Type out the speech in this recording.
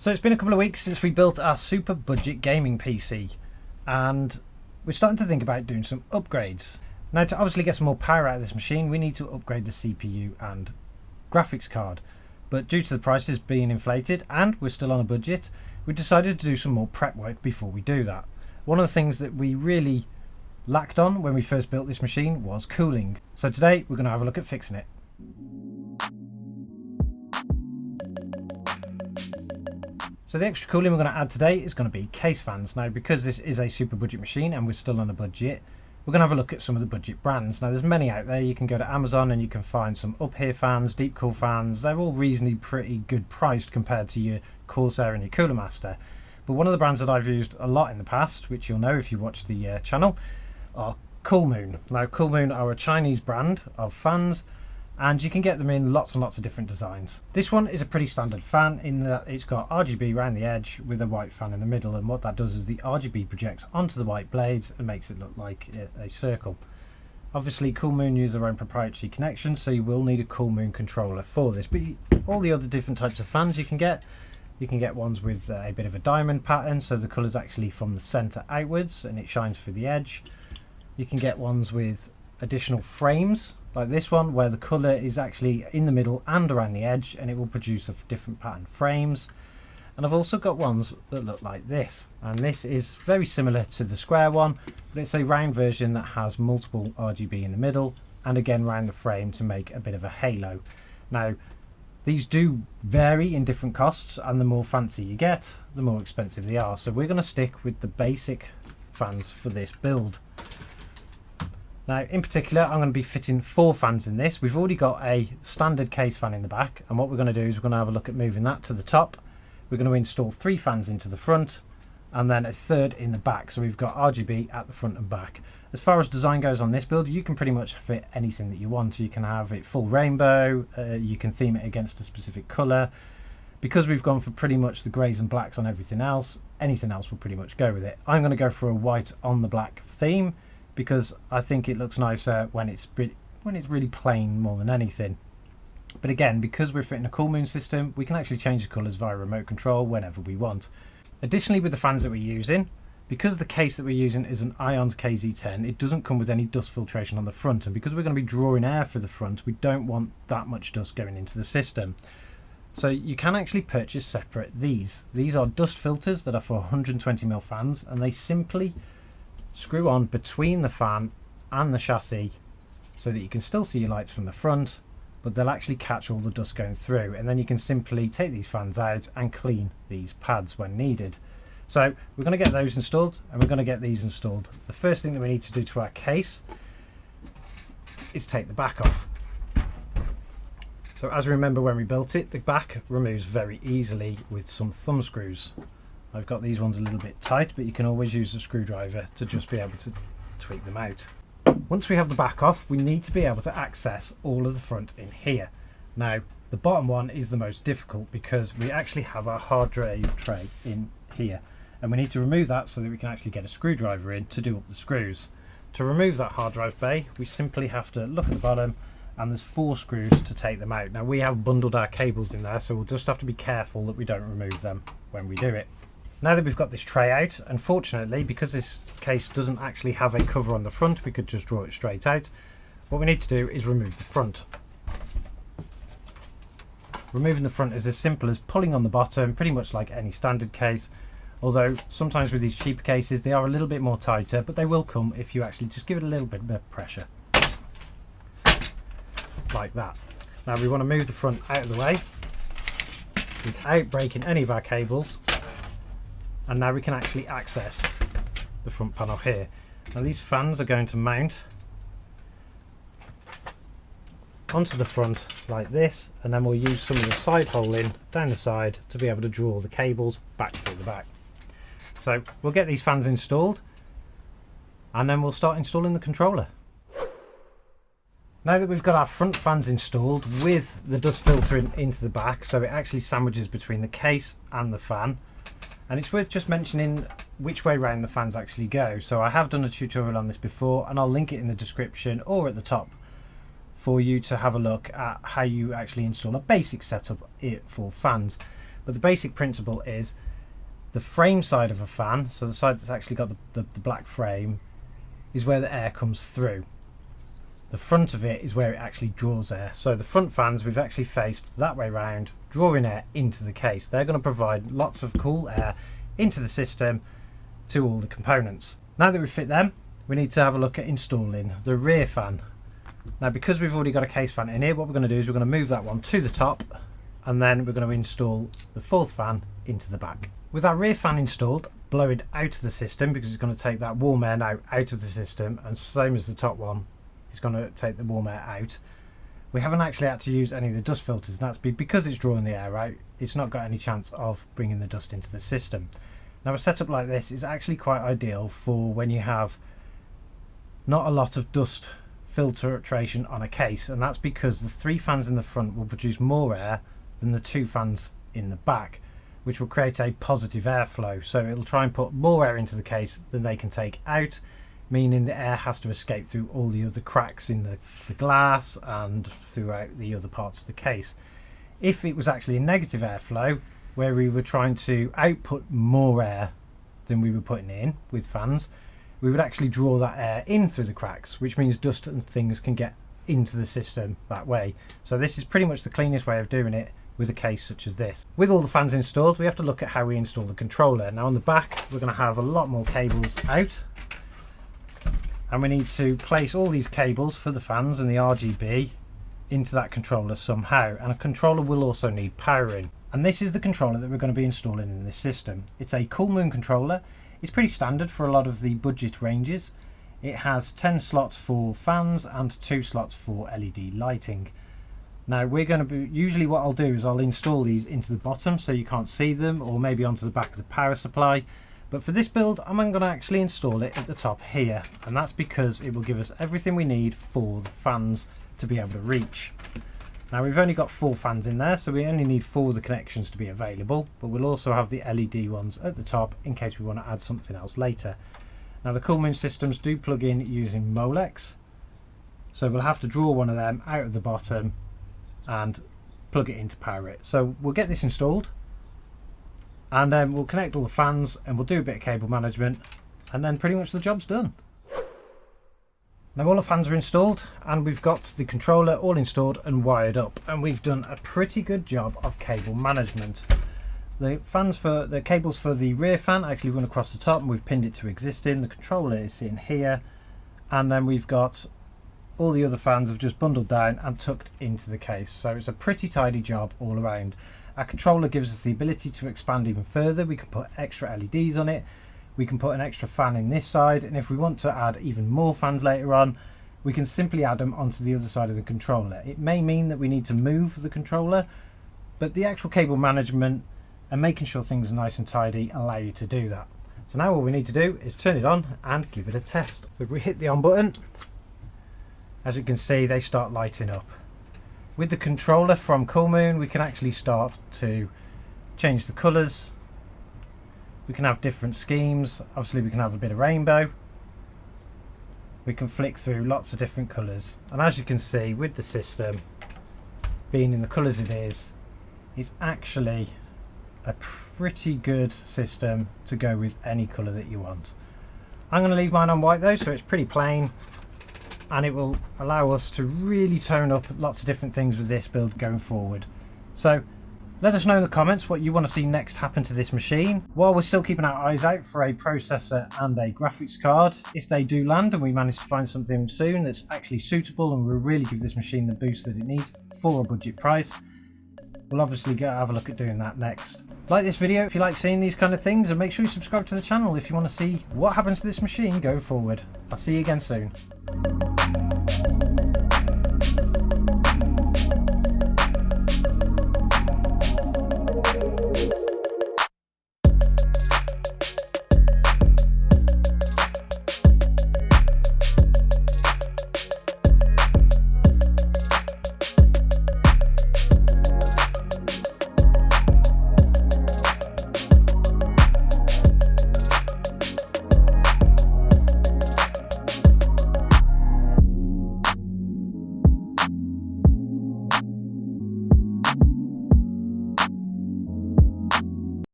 So it's been a couple of weeks since we built our super budget gaming PC, and we're starting to think about doing some upgrades. Now, to obviously get some more power out of this machine, we need to upgrade the CPU and graphics card. But due to the prices being inflated and we're still on a budget, we decided to do some more prep work before we do that. One of the things that we really lacked on when we first built this machine was cooling. So today we're going to have a look at fixing it. So the extra cooling we're going to add today is going to be case fans. Now, because this is a super budget machine and we're still on a budget, we're going to have a look at some of the budget brands. Now, there's many out there. You can go to Amazon and you can find some up here fans, deep cool fans. They're all reasonably pretty good priced compared to your Corsair and your Cooler Master. But one of the brands that I've used a lot in the past, which you'll know if you watch the channel, are Coolmoon. Now, Coolmoon are a Chinese brand of fans, and you can get them in lots and lots of different designs. This one is a pretty standard fan in that it's got RGB around the edge with a white fan in the middle, and what that does is the RGB projects onto the white blades and makes it look like a circle. Obviously, Coolmoon use their own proprietary connection, so you will need a Coolmoon controller for this. But all the other different types of fans you can get ones with a bit of a diamond pattern, so the colour's actually from the centre outwards and it shines through the edge. You can get ones with additional frames, like this one, where the colour is actually in the middle and around the edge, and it will produce different pattern frames. And I've also got ones that look like this, and this is very similar to the square one, but it's a round version that has multiple RGB in the middle and again round the frame to make a bit of a halo. Now, these do vary in different costs, and the more fancy you get, the more expensive they are. So we're going to stick with the basic fans for this build. Now, in particular, I'm going to be fitting 4 fans in this. We've already got a standard case fan in the back, and what we're going to do is we're going to have a look at moving that to the top. We're going to install 3 fans into the front and then a third in the back, so we've got RGB at the front and back. As far as design goes on this build, you can pretty much fit anything that you want. You can have it full rainbow, you can theme it against a specific colour. Because we've gone for pretty much the greys and blacks on everything else, anything else will pretty much go with it. I'm going to go for a white on the black theme, because I think it looks nicer when it's really plain more than anything. But again, because we're fitting a Coolmoon system, we can actually change the colours via remote control whenever we want. Additionally, with the fans that we're using, because the case that we're using is an IONz KZ10, it doesn't come with any dust filtration on the front, and because we're going to be drawing air through the front, we don't want that much dust going into the system. So you can actually purchase separate these. These are dust filters that are for 120mm fans, and they simply screw on between the fan and the chassis so that you can still see your lights from the front, but they'll actually catch all the dust going through, and then you can simply take these fans out and clean these pads when needed. So we're going to get those installed, and we're going to get these installed. The first thing that we need to do to our case is take the back off. So as we remember when we built it, the back removes very easily with some thumb screws. I've got these ones a little bit tight, but you can always use a screwdriver to just be able to tweak them out. Once we have the back off, we need to be able to access all of the front in here. Now, the bottom one is the most difficult because we actually have our hard drive tray in here, and we need to remove that so that we can actually get a screwdriver in to do up the screws. To remove that hard drive bay, we simply have to look at the bottom, and there's 4 screws to take them out. Now, we have bundled our cables in there, so we'll just have to be careful that we don't remove them when we do it. Now that we've got this tray out, unfortunately, because this case doesn't actually have a cover on the front, we could just draw it straight out. What we need to do is remove the front. Removing the front is as simple as pulling on the bottom, pretty much like any standard case, although sometimes with these cheaper cases they are a little bit more tighter, but they will come if you actually just give it a little bit of pressure. Like that. Now we want to move the front out of the way without breaking any of our cables. And now we can actually access the front panel here. Now these fans are going to mount onto the front like this, and then we'll use some of the side holing down the side to be able to draw the cables back through the back. So we'll get these fans installed, and then we'll start installing the controller. Now that we've got our front fans installed with the dust filtering into the back, so it actually sandwiches between the case and the fan. And it's worth just mentioning which way round the fans actually go. So I have done a tutorial on this before, and I'll link it in the description or at the top for you to have a look at how you actually install a basic setup for fans. But the basic principle is the frame side of a fan, so the side that's actually got the black frame, is where the air comes through. The front of it is where it actually draws air. So the front fans we've actually faced that way round, drawing air into the case. They're going to provide lots of cool air into the system to all the components. Now that we fit them, we need to have a look at installing the rear fan. Now because we've already got a case fan in here, what we're going to do is we're going to move that one to the top, and then we're going to install the fourth fan into the back. With our rear fan installed, blow it out of the system because it's going to take that warm air now out of the system, and same as the top one, it's going to take the warm air out. We haven't actually had to use any of the dust filters, and that's because it's drawing the air out. It's not got any chance of bringing the dust into the system. Now a setup like this is actually quite ideal for when you have not a lot of dust filtration on a case, and that's because the 3 fans in the front will produce more air than the 2 fans in the back, which will create a positive airflow. So it'll try and put more air into the case than they can take out, meaning the air has to escape through all the other cracks in the glass and throughout the other parts of the case. If it was actually a negative airflow, where we were trying to output more air than we were putting in with fans, we would actually draw that air in through the cracks, which means dust and things can get into the system that way. So this is pretty much the cleanest way of doing it with a case such as this. With all the fans installed, we have to look at how we install the controller. Now on the back, we're going to have a lot more cables out, and we need to place all these cables for the fans and the RGB into that controller somehow, and a controller will also need powering. And this is the controller that we're going to be installing in this system. It's a Coolmoon controller. It's pretty standard for a lot of the budget ranges. It has 10 slots for fans and 2 slots for LED lighting. Now we're going to be, usually what I'll do is I'll install these into the bottom so you can't see them, or maybe onto the back of the power supply. But for this build, I'm going to actually install it at the top here, and that's because it will give us everything we need for the fans to be able to reach. Now we've only got 4 fans in there, so we only need 4 of the connections to be available, but we'll also have the LED ones at the top in case we want to add something else later. Now the Coolmoon systems do plug in using Molex, so we'll have to draw one of them out of the bottom and plug it in to power it. So we'll get this installed, and then we'll connect all the fans, and we'll do a bit of cable management, and then pretty much the job's done. Now all the fans are installed, and we've got the controller all installed and wired up, and we've done a pretty good job of cable management. The cables for the rear fan actually run across the top, and we've pinned it to existing. The controller is sitting here, and then we've got all the other fans have just bundled down and tucked into the case. So it's a pretty tidy job all around. Our controller gives us the ability to expand even further. We can put extra LEDs on it. We can put an extra fan in this side, and if we want to add even more fans later on, we can simply add them onto the other side of the controller. It may mean that we need to move the controller, but the actual cable management and making sure things are nice and tidy allow you to do that. So now all we need to do is turn it on and give it a test. So if we hit the on button, as you can see, they start lighting up. With the controller from Coolmoon, we can actually start to change the colours. We can have different schemes. Obviously we can have a bit of rainbow. We can flick through lots of different colours, and as you can see, with the system being in the colours it is, it's actually a pretty good system to go with any colour that you want. I'm going to leave mine on white though, so it's pretty plain, and it will allow us to really tone up lots of different things with this build going forward. So let us know in the comments what you want to see next happen to this machine, while we're still keeping our eyes out for a processor and a graphics card. If they do land and we manage to find something soon that's actually suitable and will really give this machine the boost that it needs for a budget price, we'll obviously go have a look at doing that next. Like this video if you like seeing these kind of things, and make sure you subscribe to the channel if you want to see what happens to this machine going forward. I'll see you again soon.